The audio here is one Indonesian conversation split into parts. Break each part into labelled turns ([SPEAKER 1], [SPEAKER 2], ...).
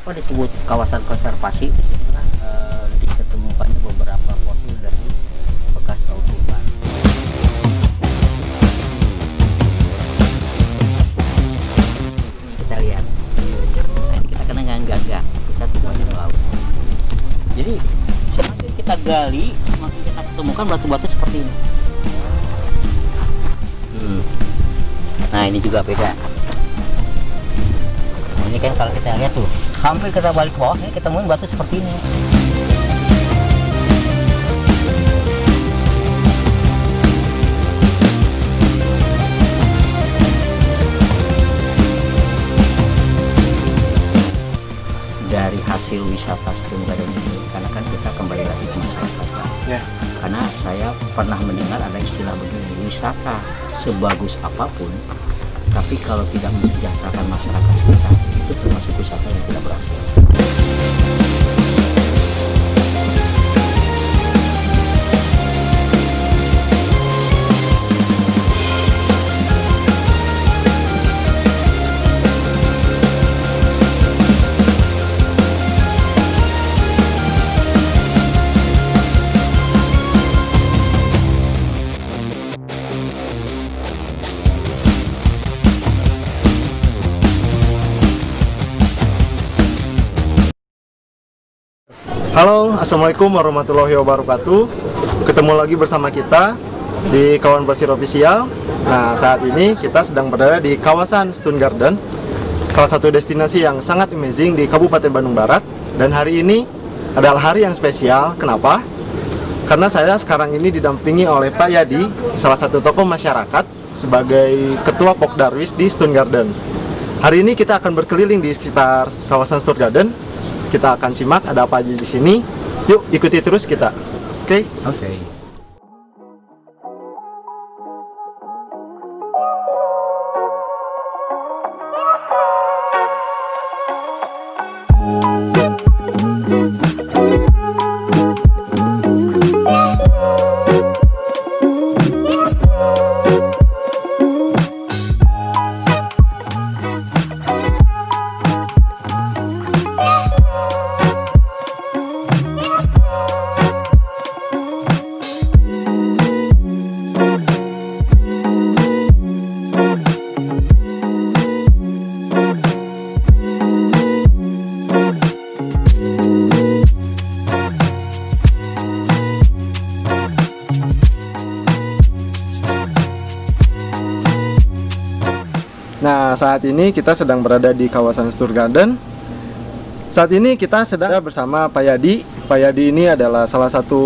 [SPEAKER 1] Kenapa disebut kawasan konservasi? Di sinilah diketemukannya beberapa fosil dari bekas laut purba. Kita lihat, nah, ini kita kena gagak, sisa tumbuhannya di laut. Jadi semakin kita gali, semakin kita ketemukan batu-batu seperti ini. Nah ini juga beda. Ini kan kalau kita lihat tuh, hampir kita balik ke bawah, kita temuin batu seperti ini. Dari hasil wisata Stone Garden ini, karena kan kita kembali lagi ke masyarakat. Ya. Karena saya pernah mendengar ada istilah begini, wisata sebagus apapun, tapi kalau tidak mensejahterakan masyarakat sekitar, itu termasuk wisata yang tidak berhasil.
[SPEAKER 2] Halo, assalamualaikum warahmatullahi wabarakatuh. Ketemu lagi bersama kita di Kawan Pasir Official. Nah, saat ini kita sedang berada di kawasan Stone Garden, salah satu destinasi yang sangat amazing di Kabupaten Bandung Barat. Dan hari ini adalah hari yang spesial. Kenapa? Karena saya sekarang ini didampingi oleh Pak Yadi, salah satu tokoh masyarakat sebagai Ketua Pokdarwis di Stone Garden. Hari ini kita akan berkeliling di sekitar kawasan Stone Garden. Kita akan simak ada apa aja di sini. Yuk ikuti terus kita. Oke?
[SPEAKER 1] Oke.
[SPEAKER 2] Nah, saat ini kita sedang berada di kawasan Stone Garden. Saat ini kita sedang bersama Pak Yadi. Pak Yadi ini adalah salah satu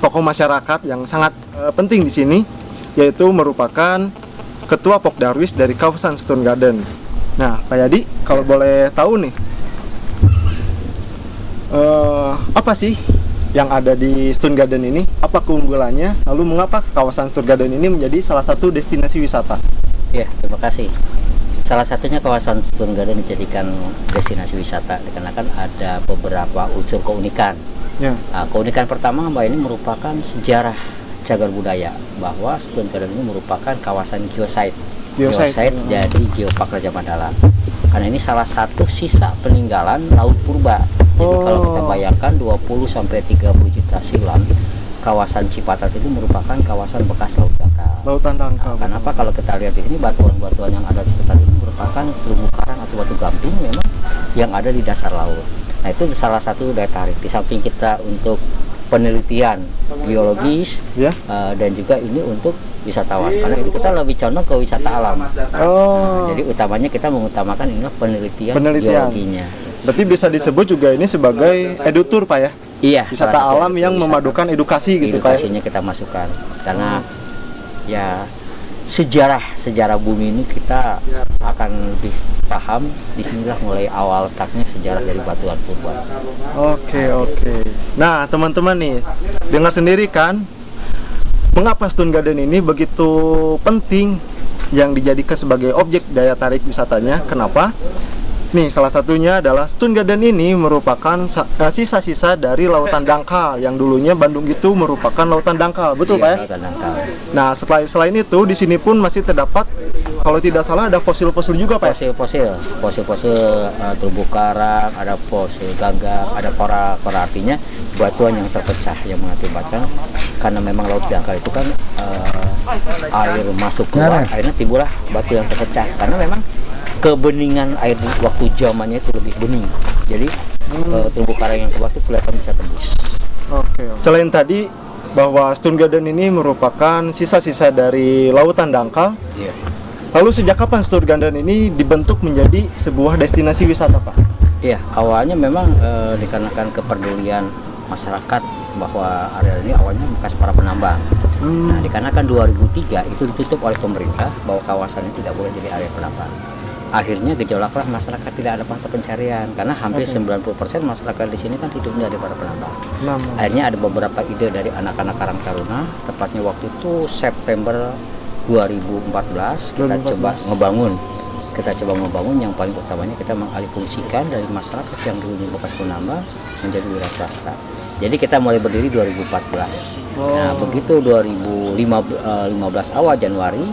[SPEAKER 2] tokoh masyarakat yang sangat penting di sini, yaitu merupakan Ketua Pokdarwis dari kawasan Stone Garden. Nah, Pak Yadi, kalau boleh tahu nih, apa sih yang ada di Stone Garden ini? Apa keunggulannya? Lalu mengapa kawasan Stone Garden ini menjadi salah satu destinasi wisata?
[SPEAKER 1] Ya, terima kasih. Salah satunya kawasan Stone Garden dijadikan destinasi wisata dikarenakan ada beberapa unsur keunikan. Ya. Nah, keunikan pertama, Mbak, ini merupakan sejarah cagar budaya, bahwa Stone Garden ini merupakan kawasan geosite. Geosite jadi Geopark Raja Mandala. Karena ini salah satu sisa peninggalan laut purba. Jadi kalau kita bayangkan 20 sampai 30 juta silam, kawasan Cipatat itu merupakan kawasan bekas laut dangkal.
[SPEAKER 2] Lautan dangkal.
[SPEAKER 1] Nah, kenapa kalau kita lihat di sini batuan-batuan yang ada di sekitar ini merupakan terumbu karang atau batu gamping memang yang ada di dasar laut. Nah, itu salah satu daya tarik. Di samping kita untuk penelitian geologis, ya. Dan juga ini untuk wisatawan. Karena ini kita lebih condong ke wisata alam. Nah, jadi utamanya kita mengutamakan ini penelitian geologinya.
[SPEAKER 2] Berarti bisa disebut juga ini sebagai edutur, Pak ya?
[SPEAKER 1] Iya.
[SPEAKER 2] Wisata alam yang memadukan edukasi gitu, Pak.
[SPEAKER 1] Edukasinya kita masukkan. Karena ya sejarah bumi ini kita akan lebih paham. Disinilah mulai awal letaknya sejarah dari batuan purba. Oke.
[SPEAKER 2] Nah, teman-teman nih, dengar sendiri kan, mengapa Stone Garden ini begitu penting yang dijadikan sebagai objek daya tarik wisatanya? Kenapa? Nih, salah satunya adalah Stone Garden ini merupakan sisa-sisa dari lautan dangkal yang dulunya Bandung itu merupakan lautan dangkal, betul, Pak ya?
[SPEAKER 1] Lautan dangkal.
[SPEAKER 2] Nah, selain itu di sini pun masih terdapat kalau tidak salah ada fosil-fosil juga Pak?
[SPEAKER 1] Fosil-fosil terumbu karang, ada fosil gagak, ada koral. Artinya batuan yang terpecah yang mengakibatkan, karena memang laut dangkal itu kan air masuk keluar, akhirnya timbullah batu yang terpecah karena memang kebeningan air waktu zamannya itu lebih bening. Jadi terumbu karang yang keluar itu kelihatan bisa tembus.
[SPEAKER 2] Selain tadi bahwa Stone Garden ini merupakan sisa-sisa dari lautan dangkal.
[SPEAKER 1] Iya.
[SPEAKER 2] Lalu sejak kapan Stone Garden ini dibentuk menjadi sebuah destinasi wisata, Pak?
[SPEAKER 1] Iya, awalnya memang dikarenakan kepedulian masyarakat bahwa area ini awalnya bekas para penambang. Nah, dikarenakan 2003 itu ditutup oleh pemerintah bahwa kawasan ini tidak boleh jadi area penambang. Akhirnya gejolaklah masyarakat, tidak ada mata pencarian karena hampir 90% masyarakat di sini kan hidupnya dari para penambang. Akhirnya ada beberapa ide dari anak-anak Karang Taruna, tepatnya waktu itu September 2014 kita coba ngebangun yang paling utamanya kita mengalihfungsikan dari masyarakat yang dulunya bekas penambang menjadi wira swasta. Jadi kita mulai berdiri 2014. Nah, begitu 2015 awal Januari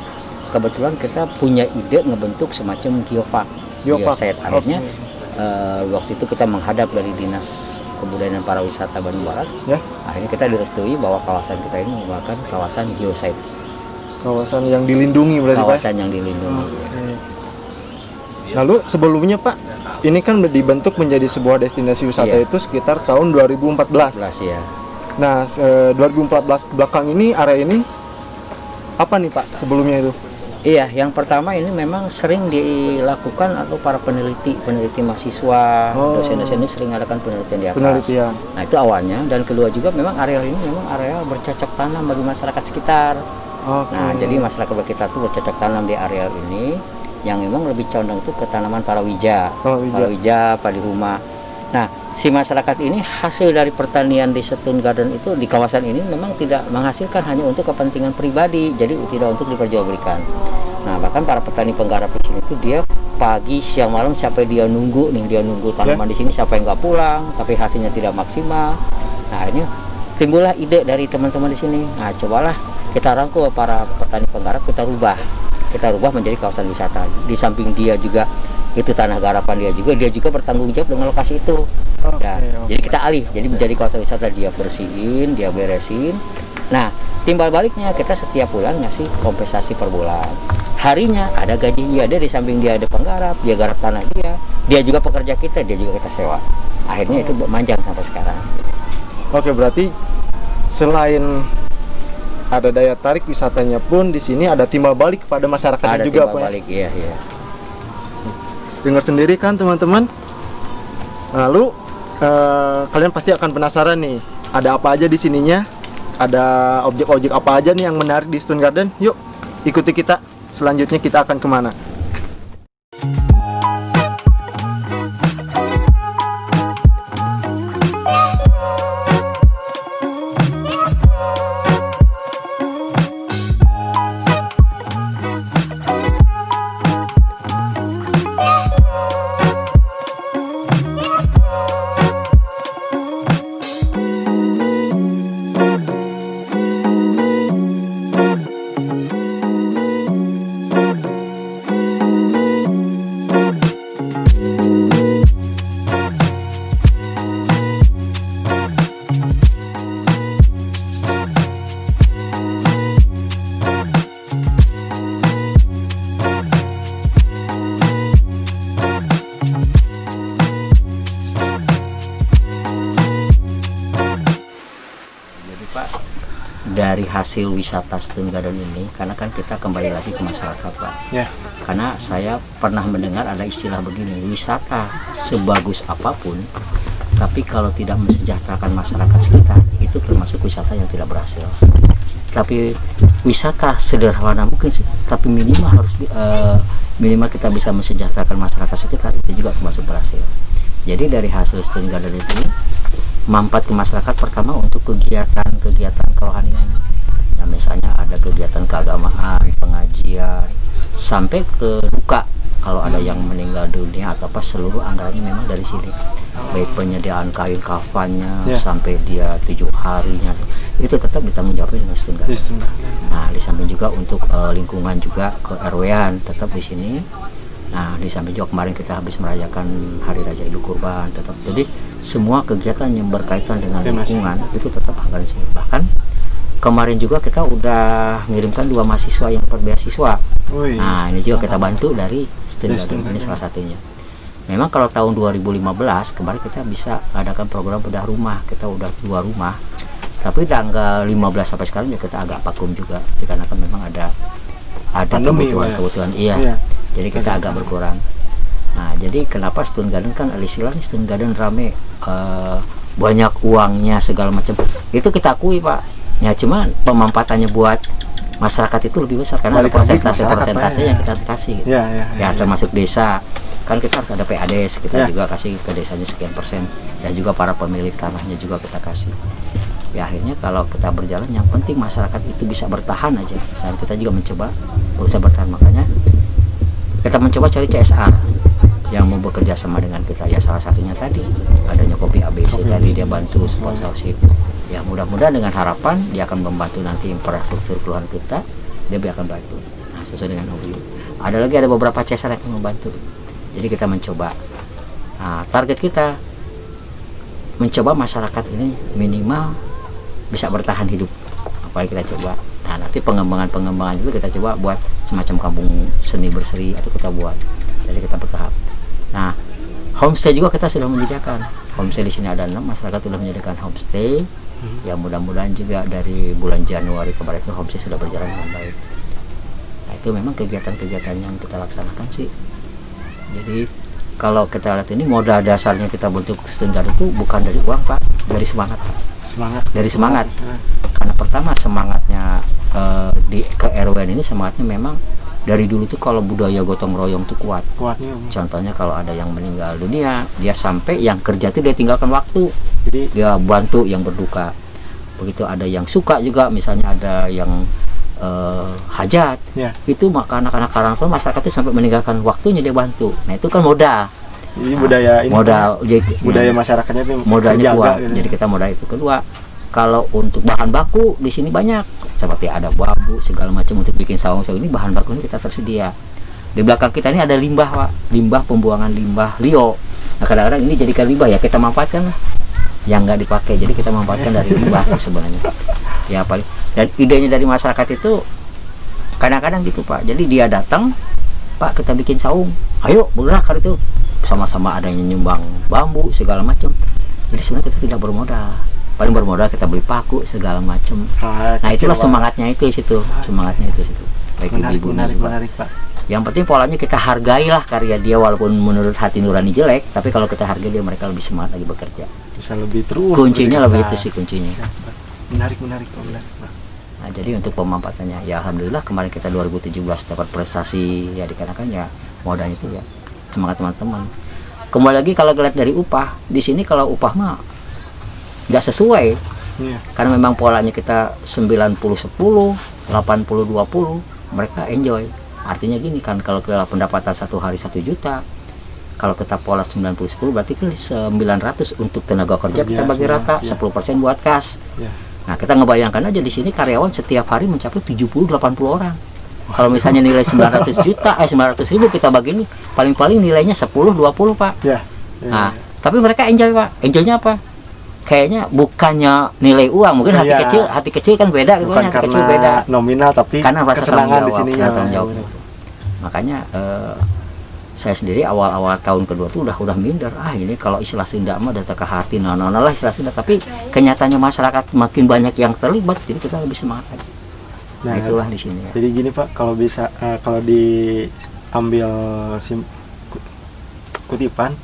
[SPEAKER 1] kebetulan kita punya ide ngebentuk semacam geosite. Akhirnya waktu itu kita menghadap dari Dinas Kebudayaan dan Pariwisata Bandung Barat. Akhirnya kita direstui bahwa kawasan kita ini merupakan kawasan geosite.
[SPEAKER 2] Kawasan yang dilindungi berarti Pak?
[SPEAKER 1] Kawasan yang dilindungi.
[SPEAKER 2] Lalu sebelumnya Pak, ini kan dibentuk menjadi sebuah destinasi wisata itu sekitar tahun 2014.
[SPEAKER 1] Ya.
[SPEAKER 2] Nah, 2014 belakang ini area ini apa nih Pak sebelumnya itu?
[SPEAKER 1] Iya, yang pertama ini memang sering dilakukan atau para peneliti mahasiswa, dosen-dosen ini sering mengadakan penelitian di atas. Nah, itu awalnya, dan kedua juga memang area ini memang area bercocok tanam bagi masyarakat sekitar. Nah, jadi masyarakat kita tuh bercocok tanam di area ini yang memang lebih condong itu ke tanaman palawija, padi rumah. Nah, si masyarakat ini hasil dari pertanian di Stone Garden itu di kawasan ini memang tidak menghasilkan hanya untuk kepentingan pribadi, jadi tidak untuk diperjualbelikan. Nah, bahkan para petani penggarap di sini itu dia pagi, siang, malam sampai dia nunggu tanaman di sini sampai nggak pulang, tapi hasilnya tidak maksimal. Nah, akhirnya timbullah ide dari teman-teman di sini. Nah, cobalah kita rangkul para petani penggarap, kita rubah menjadi kawasan wisata. Di samping dia juga itu tanah garapan dia juga bertanggung jawab dengan lokasi itu. Jadi kita jadi menjadi kawasan wisata, dia bersihin, dia beresin. Nah, timbal baliknya kita setiap bulan ngasih kompensasi per bulan. Harinya ada gajinya, dia di samping dia ada penggarap, dia garap tanah dia juga pekerja kita, dia juga kita sewa. Akhirnya itu manjang sampai sekarang.
[SPEAKER 2] Oke, berarti selain ada daya tarik wisatanya pun di sini ada timbal balik kepada masyarakatnya juga, Pak. Ada timbal balik, iya. Dengar sendiri kan teman-teman. Lalu kalian pasti akan penasaran nih, ada apa aja di sininya? Ada objek-objek apa aja nih yang menarik di Stone Garden? Yuk, ikuti kita. Selanjutnya kita akan kemana?
[SPEAKER 1] Dari hasil wisata Stone Garden ini, karena kan kita kembali lagi ke masyarakat, Pak. Karena saya pernah mendengar ada istilah begini, wisata sebagus apapun, tapi kalau tidak mensejahterakan masyarakat sekitar, itu termasuk wisata yang tidak berhasil. Tapi wisata sederhana mungkin, tapi minimal kita bisa mensejahterakan masyarakat sekitar, itu juga termasuk berhasil. Jadi dari hasil Stone Garden itu manfaat ke masyarakat pertama untuk kegiatan kerohanian. Nah, misalnya ada kegiatan keagamaan, pengajian, sampai ke duka Kalau ada yang meninggal dunia atau apa, seluruh anggarannya memang dari sini. Baik penyediaan kain kafannya sampai dia 7 harinya itu tetap ditanggung jawab dengan Stun Garden. Nah, di samping juga untuk lingkungan juga ke RW-an tetap di sini. Nah, di samping juga kemarin kita habis merayakan Hari Raya Idul Kurban tetap. Jadi semua kegiatan yang berkaitan dengan lingkungan itu tetap anggaran sini. Bahkan kemarin juga kita udah ngirimkan 2 mahasiswa yang dapat beasiswa. Nah, ini juga kita bantu dari Stun Garden, ini salah satunya. Memang kalau tahun 2015 kemarin kita bisa adakan program bedah rumah, kita udah 2 rumah. Tapi tanggal 15 sampai sekarang ya kita agak vakum juga, dikarenakan memang ada kebutuhan. Iya. Jadi kita agak berkurang. Nah, jadi kenapa Stun Garden kan istilahnya Stun Garden rame, banyak uangnya segala macam. Itu kita akui, Pak. Ya cuma pemanfaatannya buat masyarakat itu lebih besar karena ada persentase yang kita kasih gitu. Ya termasuk desa kan kita harus ada PADES, kita juga kasih ke desanya sekian persen, dan juga para pemilik tanahnya juga kita kasih. Ya akhirnya kalau kita berjalan yang penting masyarakat itu bisa bertahan aja, dan kita juga mencoba berusaha bertahan. Makanya kita mencoba cari CSR yang mau bekerja sama dengan kita. Ya salah satunya tadi adanya Kopi ABC tadi, dia bantu sponsorship. Ya mudah-mudahan dengan harapan dia akan membantu nanti infrastruktur keluhan kita, dia akan bantu. Nah, sesuai dengan OBU. Ada beberapa CSR yang akan membantu. Jadi kita mencoba. Nah, target kita mencoba masyarakat ini minimal bisa bertahan hidup. Apalagi kita coba. Nah, nanti pengembangan itu kita coba buat semacam kampung seni berseri atau kita buat. Jadi kita bertahap. Nah, homestay juga kita sudah menyediakan. Homestay di sini ada 6, masyarakat sudah menyediakan homestay. Ya mudah-mudahan juga dari bulan Januari kemarin itu homestay sudah berjalan dengan baik. Nah, itu memang kegiatan-kegiatan yang kita laksanakan sih. Jadi kalau kita lihat ini modal dasarnya kita bentuk Stun Garden itu bukan dari uang, Pak, dari semangat. Dari semangat. Karena pertama semangatnya di ke RW ini semangatnya memang dari dulu tuh kalau budaya gotong royong tuh kuatnya. Contohnya kalau ada yang meninggal dunia, dia sampai yang kerja tuh dia tinggalkan waktu. Jadi dia bantu yang berduka. Begitu ada yang suka juga, misalnya ada yang hajat, itu maka anak-anak Karangtol masyarakat itu sampai meninggalkan waktunya dia bantu. Nah itu kan modal.
[SPEAKER 2] Jadi budaya masyarakatnya itu
[SPEAKER 1] modalnya kuat. Gitu. Jadi kita modal itu. Kedua, kalau untuk bahan baku di sini banyak, seperti ada bambu segala macam untuk bikin saung-saung ini, bahan baku ini kita tersedia. Di belakang kita ini ada limbah, Pak, limbah pembuangan limbah Rio. Nah kadang-kadang ini jadikan limbah ya kita manfaatkan lah, yang nggak dipakai. Jadi kita manfaatkan dari limbah sih sebenarnya. Ya paling, dan idenya dari masyarakat itu kadang-kadang gitu, Pak. Jadi dia datang, Pak kita bikin saung, ayo bergerak hari itu, sama-sama adanya nyumbang bambu segala macam. Jadi sebenarnya kita tidak bermodal, paling bermodal kita beli paku segala macam. Nah itulah semangatnya itu situ, semangatnya itu situ. Baik ibu-ibu
[SPEAKER 2] menarik, Pak.
[SPEAKER 1] Yang penting polanya kita hargailah karya dia, walaupun menurut hati nurani jelek, tapi kalau kita hargai dia, mereka lebih semangat lagi bekerja.
[SPEAKER 2] Bisa lebih terus.
[SPEAKER 1] Kuncinya lebih itu sih kuncinya.
[SPEAKER 2] Menarik, Pak.
[SPEAKER 1] Nah, jadi untuk pemanfaatannya ya alhamdulillah kemarin kita 2017 dapat prestasi ya, dikarenakan ya modalnya itu ya semangat teman-teman. Kembali lagi kalau lihat dari upah, di sini kalau upah mah nggak sesuai. Karena memang polanya kita 90-10, 80-20, mereka enjoy. Artinya gini kan, kalau kita pendapatan satu hari 1 juta, kalau kita pola 90-10 berarti kan 900 untuk tenaga kerja kita bagi rata, 10% buat kas. Nah kita ngebayangkan aja di sini karyawan setiap hari mencapai 70-80 orang. Kalau misalnya nilai 900 juta, 900 ribu kita bagi ini, paling-paling nilainya 10-20, Pak. Nah tapi mereka enjoy, Pak. Enjoynya apa? Kayaknya bukannya nilai uang, mungkin hati kecil kan beda gitu,
[SPEAKER 2] hati kecil beda nominal, tapi
[SPEAKER 1] karena
[SPEAKER 2] kesenangan di sini ya.
[SPEAKER 1] Makanya saya sendiri awal-awal tahun kedua tuh udah minder, ini kalau istilah Sunda mah data ke hati, lah istilah Sunda, tapi kenyataannya masyarakat makin banyak yang terlibat, jadi kita lebih semangat lagi. Nah itulah di sini ya.
[SPEAKER 2] Jadi gini, Pak, kalau bisa kalau diambil kutipan,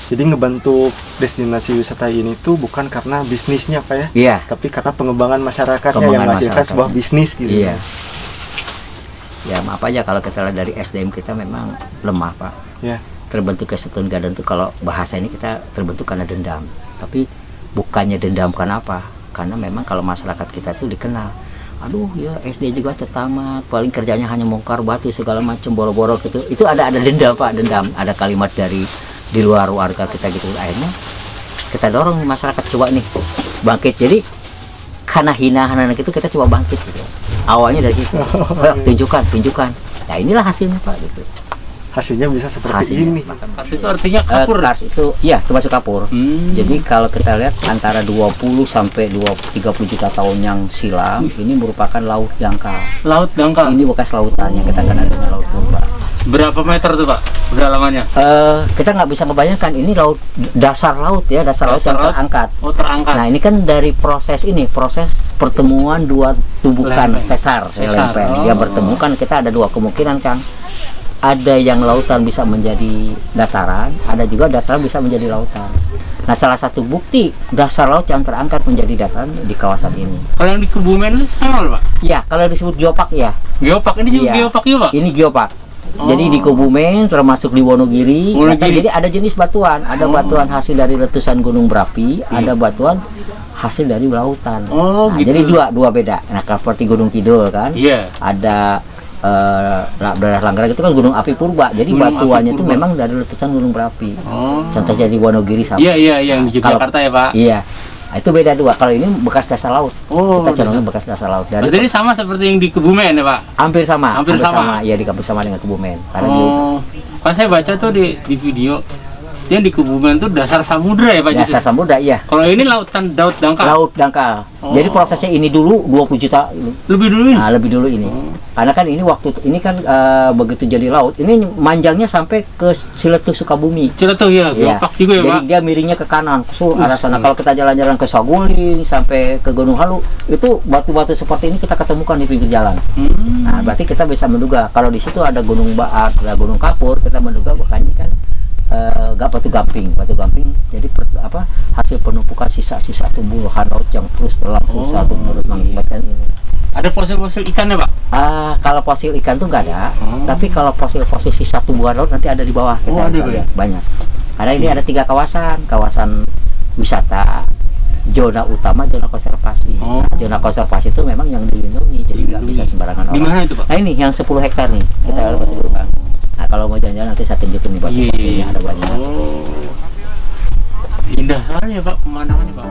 [SPEAKER 2] jadi ngebantu destinasi wisata ini tuh bukan karena bisnisnya, Pak ya?
[SPEAKER 1] Iya.
[SPEAKER 2] Tapi karena pengembangan masyarakatnya yang menghasilkan sebuah bisnis gitu.
[SPEAKER 1] Iya. Ya maaf aja kalau kita lihat dari SDM kita memang lemah, Pak. Terbentuk ke Stun Garden tuh kalau bahasa ini kita terbentuk karena dendam. Tapi bukannya dendam karena apa? Karena memang kalau masyarakat kita tuh dikenal aduh ya SD juga tamat, paling kerjanya hanya bongkar batu segala macam boro-boro gitu. Itu ada dendam Pak, dendam, ada kalimat dari di luar warga kita gitu. Akhirnya kita dorong masyarakat coba nih bangkit. Jadi karena hinaan anak itu kita coba bangkit gitu. Awalnya dari situ. tunjukkan. Nah inilah hasilnya Pak gitu.
[SPEAKER 2] Hasilnya bisa seperti ini.
[SPEAKER 3] Kars itu artinya kapur.
[SPEAKER 1] Kars itu ya termasuk kapur. Jadi kalau kita lihat antara 20 sampai 30 juta tahun yang silam ini merupakan laut dangkal.
[SPEAKER 3] Laut dangkal.
[SPEAKER 1] Ini bekas lautannya, kita kenal dengan laut purba.
[SPEAKER 3] Berapa meter tuh Pak kedalamannya?
[SPEAKER 1] Kita nggak bisa membayangkan ini laut, dasar laut ya, dasar laut yang terangkat.
[SPEAKER 3] Oh terangkat.
[SPEAKER 1] Nah ini kan dari proses pertemuan dua tumbukan sesar. Dia bertemu kan, kita ada dua kemungkinan Kang. Ada yang lautan bisa menjadi dataran, ada juga dataran bisa menjadi lautan. Nah salah satu bukti dasar laut yang terangkat menjadi dataran di kawasan ini.
[SPEAKER 3] Kalau yang di Kebumen itu sama Pak?
[SPEAKER 1] Ya, kalau disebut geopark ya.
[SPEAKER 3] Geopark ini juga geopark ya Pak?
[SPEAKER 1] Ini geopark. Jadi di Kebumen termasuk di Wonogiri. Jadi ada jenis batuan, ada batuan hasil dari letusan gunung berapi, ada batuan hasil dari lautan. Gitu. Jadi dua beda. Nah seperti Gunung Kidul kan, ada daerah Langgaran itu kan gunung api purba. Jadi batuannya itu memang dari letusan gunung berapi. Contohnya di Wonogiri sama.
[SPEAKER 3] Iya yang di Jakarta ya Pak.
[SPEAKER 1] Iya. Nah, itu beda dua. Kalau ini bekas dasar laut. Kita condongnya bekas dasar laut.
[SPEAKER 3] Jadi sama seperti yang di Kebumen ya Pak?
[SPEAKER 1] Hampir sama. Iya, hampir sama dengan Kebumen. Karena
[SPEAKER 3] kan saya baca tuh di video yang di Kebumen tuh dasar samudra ya Pak?
[SPEAKER 1] Dasar samudra, iya.
[SPEAKER 3] Kalau ini laut dangkal? Laut
[SPEAKER 1] dangkal. Jadi prosesnya ini dulu 20 juta.
[SPEAKER 3] Lebih dulu ini?
[SPEAKER 1] Nah, lebih dulu ini. Karena kan ini begitu jadi laut, ini manjangnya sampai ke Ciletuh Sukabumi.
[SPEAKER 3] Ciletuh ya, geopark juga ya Pak?
[SPEAKER 1] Jadi dia miringnya ke kanan, arah sana. Kalau kita jalan-jalan ke Saguling sampai ke Gunung Halu, itu batu-batu seperti ini kita ketemukan di pinggir jalan. Nah, berarti kita bisa menduga kalau di situ ada gunung Baat, ada gunung Kapur, kita menduga bukan ini kan batu gamping. Jadi hasil penumpukan sisa-sisa tumbuhan laut yang terus berlangsung satu menurut mengakibatkan ini.
[SPEAKER 3] Ada fosil-fosil ikan ya Pak?
[SPEAKER 1] Kalau fosil ikan tuh nggak ada, tapi kalau fosil sisa tumbuhan laut nanti ada di bawah. Kita lihat banyak. Karena ini ada 3 kawasan wisata, zona utama, zona konservasi. Nah, zona konservasi itu memang yang dilindungi, jadi nggak bisa sembarangan orang.
[SPEAKER 3] Di mana itu Pak?
[SPEAKER 1] Nah ini yang 10 hektar nih, kita lihat batu gerbang. Nah kalau mau jalan-jalan nanti saya tunjukin nih batu fosilnya ada banyak.
[SPEAKER 3] Indah sekali ya Pak pemandangannya Pak.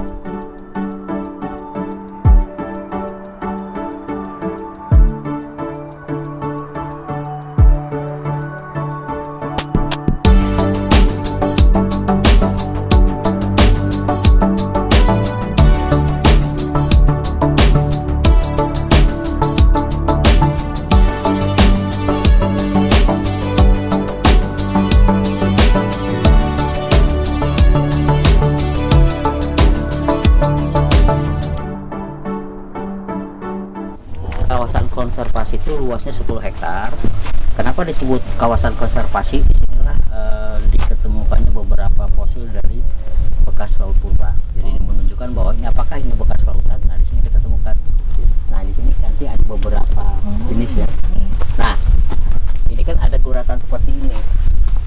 [SPEAKER 1] Kawasan konservasi itu luasnya 10 hektar. Kenapa disebut kawasan konservasi? Disinilah diketemukannya beberapa fosil dari bekas laut purba. Jadi ini menunjukkan bahwa ini apakah ini bekas lautan. Nah di sini kita temukan. Nah di sini nanti ada beberapa jenis ya. Nah ini kan ada guratan seperti ini.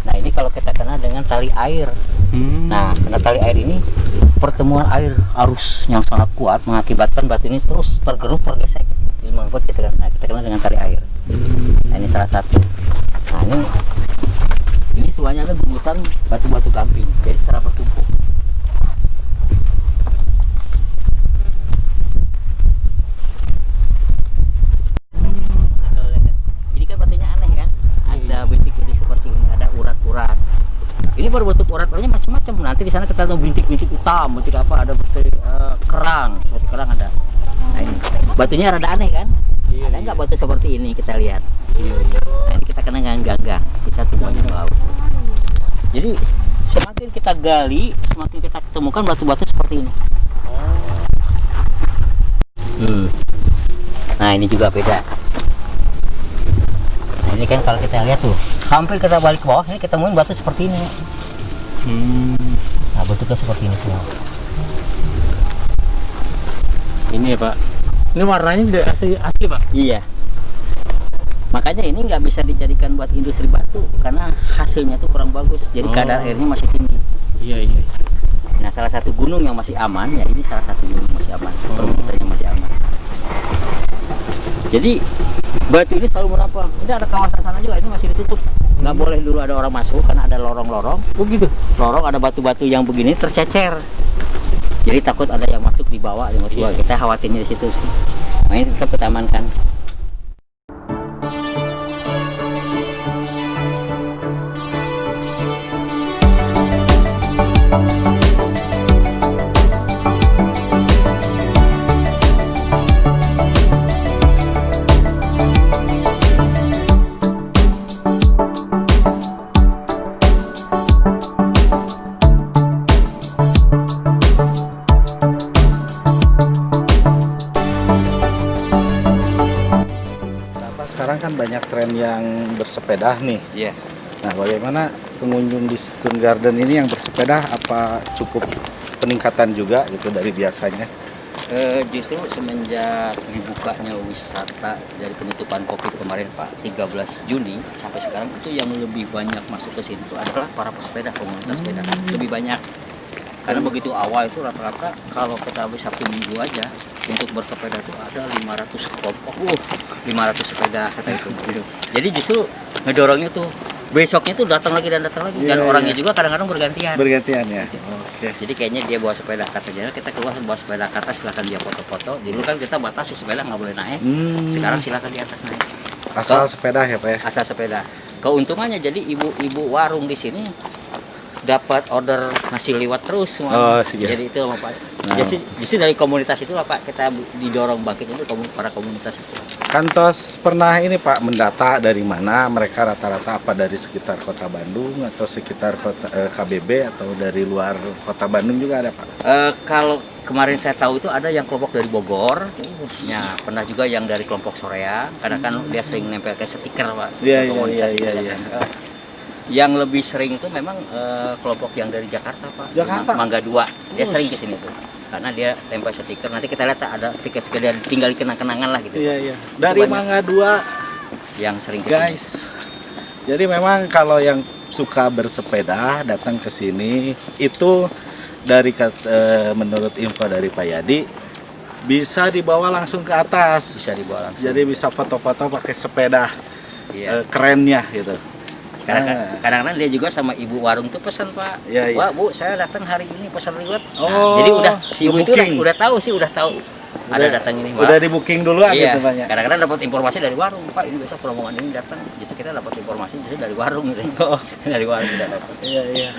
[SPEAKER 1] Nah ini kalau kita kenal dengan tali air. Nah karena tali air ini pertemuan air arus yang sangat kuat mengakibatkan batu ini terus tergesek. Membuat gesekan. Nah kita kenal dengan tali air. Nah ini salah satu. Nah ini semuanya adalah gugusan batu-batu gamping, jadi secara bertumpuk. Ini kan batunya aneh kan, ada bintik-bintik seperti ini, ada urat-urat. Ini berbentuk urat-uratnya macam-macam. Nanti di sana kita tahu bintik-bintik hitam, bintik apa, ada kerang, seperti kerang ada. Nah ini batunya rada aneh kan? Ada nggak batu seperti ini kita lihat? Nah ini kita kenal dengan ganggang, sisa tumbuhan laut. Jadi semakin kita gali, semakin kita temukan batu-batu seperti ini. Nah ini juga beda. Nah ini kan kalau kita lihat tuh, hampir kita balik ke bawah, ini kita temuin batu seperti ini. Nah bentuknya seperti ini semua.
[SPEAKER 3] Ini ya Pak. Ini warnanya tidak asli Pak?
[SPEAKER 1] Iya. Makanya ini nggak bisa dijadikan buat industri batu karena hasilnya tuh kurang bagus. Jadi kadar airnya masih tinggi.
[SPEAKER 3] Iya.
[SPEAKER 1] Nah salah satu gunung yang masih aman ya ini salah satu gunung masih aman. Perbukitannya masih aman. Jadi batu ini selalu merampok. Ini ada kawasan sana juga, ini masih ditutup. Nggak boleh dulu ada orang masuk karena ada lorong-lorong.
[SPEAKER 3] Begitu.
[SPEAKER 1] Lorong ada batu-batu yang begini tercecer. Jadi takut ada yang masuk di bawah, kita khawatirnya di situ sih. Makanya tetap kita amankan.
[SPEAKER 4] Sekarang kan banyak tren yang bersepeda nih.
[SPEAKER 1] Iya.
[SPEAKER 4] Nah, bagaimana pengunjung di Stone Garden ini yang bersepeda, apa cukup peningkatan juga gitu dari biasanya?
[SPEAKER 1] Justru semenjak dibukanya wisata dari penutupan Covid kemarin Pak, 13 Juni sampai sekarang itu yang lebih banyak masuk ke sini itu adalah para pesepeda, komunitas sepeda. Lebih banyak. Karena begitu awal itu rata-rata kalau kita habis Sabtu Minggu aja untuk bersepeda itu ada 500 kelompok. 500 sepeda kata itu. Jadi justru ngedorongnya tuh besoknya tuh datang lagi dan orangnya juga kadang-kadang bergantian.
[SPEAKER 4] Bergantian ya. Oke.
[SPEAKER 1] Jadi kayaknya dia bawa sepeda katanya kita keluar bawa sepeda ke atas, silakan dia foto-foto. Dulu kan kita batasi sepeda nggak boleh naik. Sekarang silakan di atas naik.
[SPEAKER 4] Asal sepeda ya Pak ya?
[SPEAKER 1] Asal sepeda. Keuntungannya jadi ibu-ibu warung di sini dapat order nasi liwet terus semua. Jadi itu Pak. Justru dari komunitas itu Pak kita didorong bangkit itu para komunitas itu.
[SPEAKER 4] Kantos pernah ini Pak mendata dari mana mereka rata-rata, apa dari sekitar kota Bandung atau sekitar kota KBB atau dari luar kota Bandung juga ada Pak?
[SPEAKER 1] Kalau kemarin saya tahu itu ada yang kelompok dari Bogor, ya pernah juga yang dari kelompok Soreang, karena kan dia sering nempel ke stiker Pak.
[SPEAKER 4] Iya.
[SPEAKER 1] Yang lebih sering itu memang kelompok yang dari Jakarta Pak.
[SPEAKER 4] Jakarta?
[SPEAKER 1] Mangga 2, dia sering ke sini tuh. Karena dia tempel stiker, nanti kita lihat ada stiker-stiker dan tinggal kenang-kenangan lah gitu.
[SPEAKER 4] Iya. Dari Mangga 2
[SPEAKER 1] yang sering ke
[SPEAKER 4] guys. Jadi memang kalau yang suka bersepeda datang ke sini itu dari menurut info dari Pak Yadi bisa dibawa langsung ke atas.
[SPEAKER 1] Bisa dibawa langsung.
[SPEAKER 4] Jadi bisa foto-foto pakai sepeda.
[SPEAKER 1] Iya.
[SPEAKER 4] Kerennya gitu.
[SPEAKER 1] Kadang-kadang dia juga sama ibu warung tuh pesan Pak.
[SPEAKER 4] Iya.
[SPEAKER 1] Wah Bu, saya datang hari ini pesan liwet.
[SPEAKER 4] Oh,
[SPEAKER 1] jadi udah si ibu itu udah tahu. Ada datang ini Pak.
[SPEAKER 4] Udah di booking duluan
[SPEAKER 1] iya.
[SPEAKER 4] gitu banyak.
[SPEAKER 1] Kadang-kadang dapat informasi dari warung Pak. Ini besok rombongan ini datang. Justru kita dapat informasi justru dari warung gitu. Dari warung kita dapat.
[SPEAKER 4] Iya.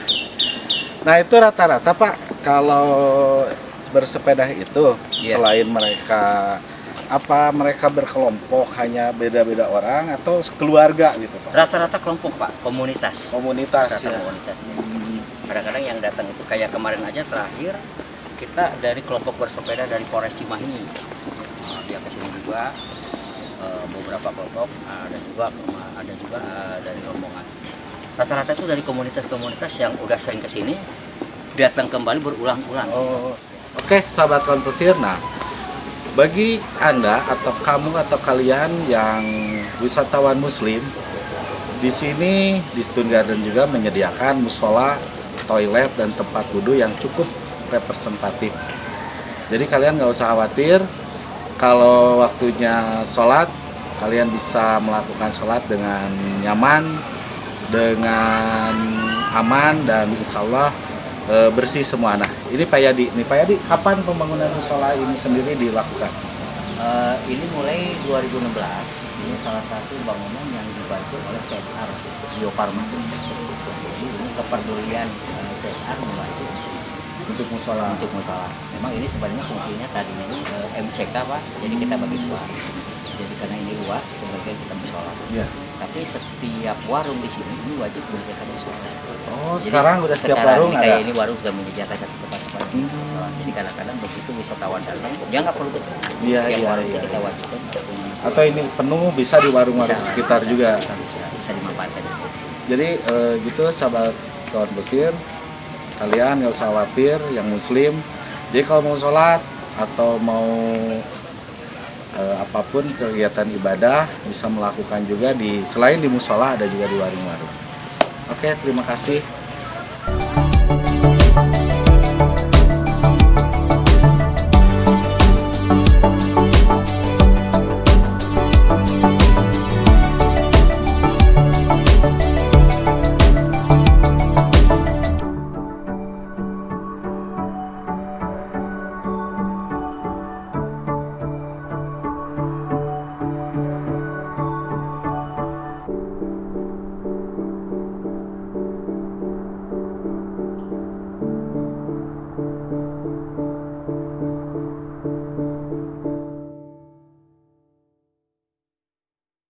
[SPEAKER 4] Nah itu rata-rata Pak kalau bersepeda itu selain mereka berkelompok hanya beda-beda orang atau keluarga gitu Pak?
[SPEAKER 1] Rata-rata kelompok Pak, komunitas.
[SPEAKER 4] Komunitas ya.
[SPEAKER 1] Komunitasnya. Kadang-kadang yang datang itu kayak kemarin aja terakhir kita dari kelompok bersepeda dari Polres Cimahi. Dia kesini juga beberapa kelompok, ada juga dari rombongan. Rata-rata itu dari komunitas-komunitas yang udah sering kesini datang kembali berulang-ulang.
[SPEAKER 4] Oke, sahabat Kawan Pesir. Nah, bagi Anda atau kamu atau kalian yang wisatawan Muslim, di sini di Stone Garden juga menyediakan musola, toilet dan tempat wudhu yang cukup representatif. Jadi kalian nggak usah khawatir kalau waktunya sholat, kalian bisa melakukan sholat dengan nyaman, dengan aman dan insya Allah bersih semua. Nah, ini Pak Yadi. Nih Pak Yadi, kapan pembangunan musola ini sendiri dilakukan?
[SPEAKER 1] Ini mulai 2016. Ini salah satu bangunan yang dibantu oleh CSR Bio Farma. Jadi ini kepedulian CSR membantu
[SPEAKER 4] Untuk musola.
[SPEAKER 1] Memang ini sebenarnya fungsinya tadinya ini MCK Pak. Jadi kita bagi dua. Jadi karena ini luas, sebagian kita musola.
[SPEAKER 4] Iya.
[SPEAKER 1] Tapi setiap warung di sini ini wajib menyediakan musola.
[SPEAKER 4] Oh, jadi, sekarang udah setiap warung
[SPEAKER 1] ini
[SPEAKER 4] ada.
[SPEAKER 1] Kayak ini warung sudah menyediakan satu tempat musola. Jadi kadang-kadang begitu wisatawan datang, dia nggak perlu ke sini.
[SPEAKER 4] Iya.
[SPEAKER 1] Kita wajibkan.
[SPEAKER 4] Atau ini penuh bisa di warung-warung sekitar juga.
[SPEAKER 1] Bisa dimanfaatkan.
[SPEAKER 4] Jadi gitu sahabat Kawan Pesir, kalian nggak usah khawatir yang Muslim. Jadi kalau mau sholat atau mau apapun kegiatan ibadah bisa melakukan juga selain di musola ada juga di warung-warung. Oke, terima kasih.